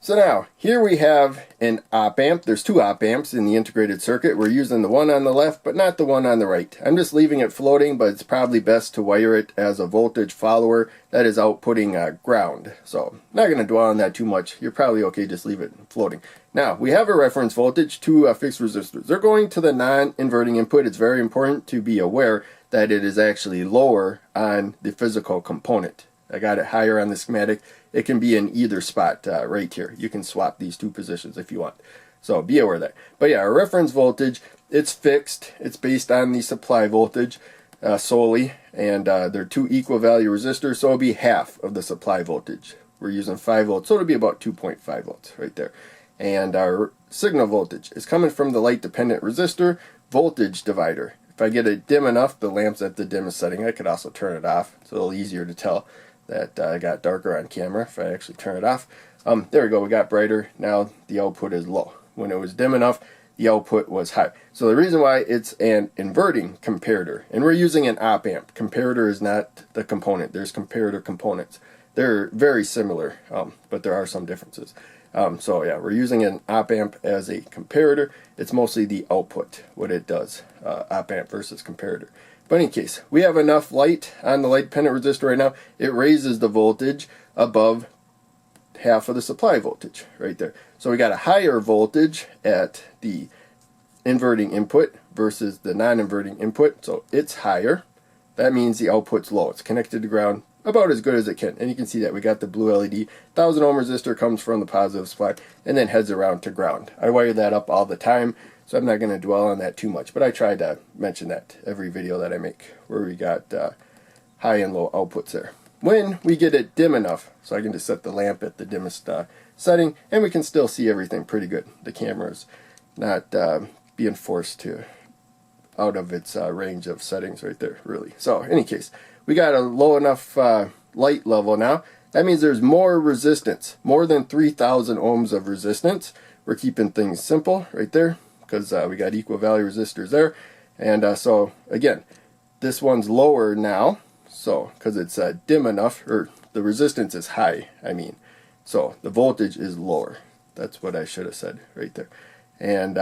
So now, here we have an op amp. There's two op amps in the integrated circuit. We're using the one on the left, but not the one on the right. I'm just leaving it floating, but it's probably best to wire it as a voltage follower that is outputting ground. So, not going to dwell on that too much. You're probably okay, just leave it floating. Now, we have a reference voltage, two fixed resistors. They're going to the non-inverting input. It's very important to be aware that it is actually lower on the physical component. I got it higher on the schematic. It can be in either spot right here. You can swap these two positions if you want. So be aware of that. But yeah, our reference voltage, it's fixed. It's based on the supply voltage solely. And they're two equal value resistors, so it'll be half of the supply voltage. We're using 5 volts, so it'll be about 2.5 volts right there. And our signal voltage is coming from the light dependent resistor voltage divider. If I get it dim enough, the lamp's at the dimmest setting. I could also turn it off. It's a little easier to tell that I got darker on camera if I actually turn it off. There we go, we got brighter. Now the output is low. When it was dim enough, the output was high. So the reason why it's an inverting comparator, and we're using an op amp. Comparator is not the component. There's comparator components. They're very similar, but there are some differences. So yeah, we're using an op amp as a comparator. It's mostly the output, what it does, op amp versus comparator. But in any case, we have enough light on the light dependent resistor right now. It raises the voltage above half of the supply voltage right there. So we got a higher voltage at the inverting input versus the non-inverting input. So it's higher. That means the output's low. It's connected to ground about as good as it can. And you can see that we got the blue LED. 1000 ohm resistor comes from the positive supply and then heads around to ground. I wire that up all the time. So I'm not going to dwell on that too much, but I try to mention that every video that I make where we got high and low outputs there. When we get it dim enough, so I can just set the lamp at the dimmest setting, and we can still see everything pretty good. The camera's not being forced to out of its range of settings right there, really. So in any case, we got a low enough light level now. That means there's more resistance, more than 3,000 ohms of resistance. We're keeping things simple right there, because we got equal value resistors there. And so again, this one's lower now, so because it's dim enough, or the resistance is high, I mean, so the voltage is lower. That's what I should have said right there. And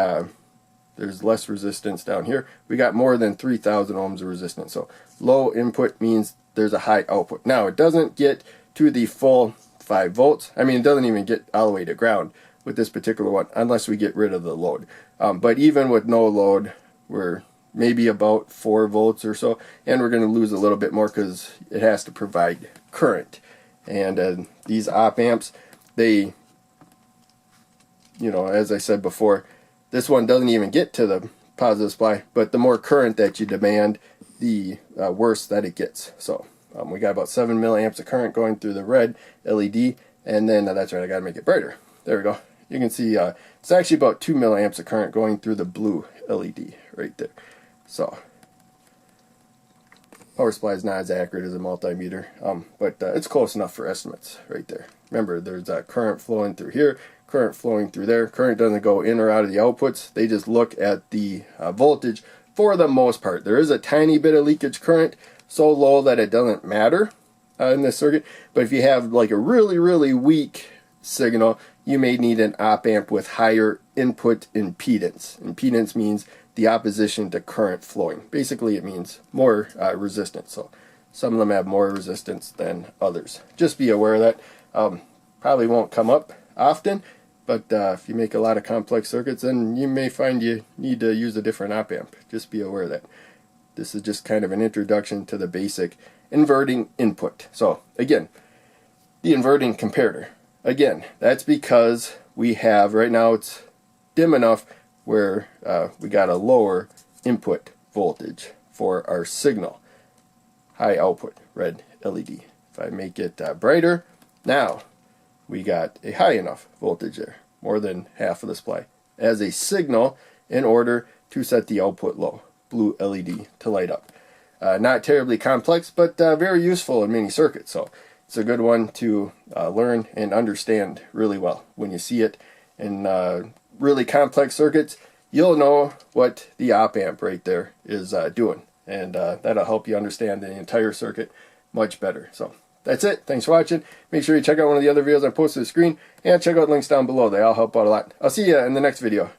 there's less resistance down here. We got more than 3,000 ohms of resistance. So low input means there's a high output. Now it doesn't get to the full 5 volts. I mean, it doesn't even get all the way to ground with this particular one, unless we get rid of the load. But even with no load, we're maybe about 4 volts or so, and we're going to lose a little bit more because it has to provide current. And these op amps, they, you know, as I said before, this one doesn't even get to the positive supply, but the more current that you demand, the worse that it gets. So we got about 7 milliamps of current going through the red LED, and then that's right, I got to make it brighter. There we go. You can see it's actually about 2 milliamps of current going through the blue LED right there. So power supply is not as accurate as a multimeter, but it's close enough for estimates right there. Remember, there's current flowing through here, current flowing through there. Current doesn't go in or out of the outputs. They just look at the voltage for the most part. There is a tiny bit of leakage current, so low that it doesn't matter in this circuit. But if you have like a really, really weak signal, you may need an op amp with higher input impedance. Impedance means the opposition to current flowing. Basically, it means more resistance. So some of them have more resistance than others. Just be aware of that. Probably won't come up often, but if you make a lot of complex circuits, then you may find you need to use a different op amp. Just be aware of that. This is just kind of an introduction to the basic inverting input. So again, the inverting comparator. Again, that's because we have, right now it's dim enough where we got a lower input voltage for our signal. High output, red LED. If I make it brighter, now we got a high enough voltage there, more than half of the supply, as a signal in order to set the output low, blue LED to light up. Not terribly complex, but very useful in many circuits. So it's a good one to learn and understand really well. When you see it in really complex circuits, you'll know what the op amp right there is doing. And that'll help you understand the entire circuit much better. So that's it. Thanks for watching. Make sure you check out one of the other videos I posted on the screen, and check out links down below. They all help out a lot. I'll see you in the next video.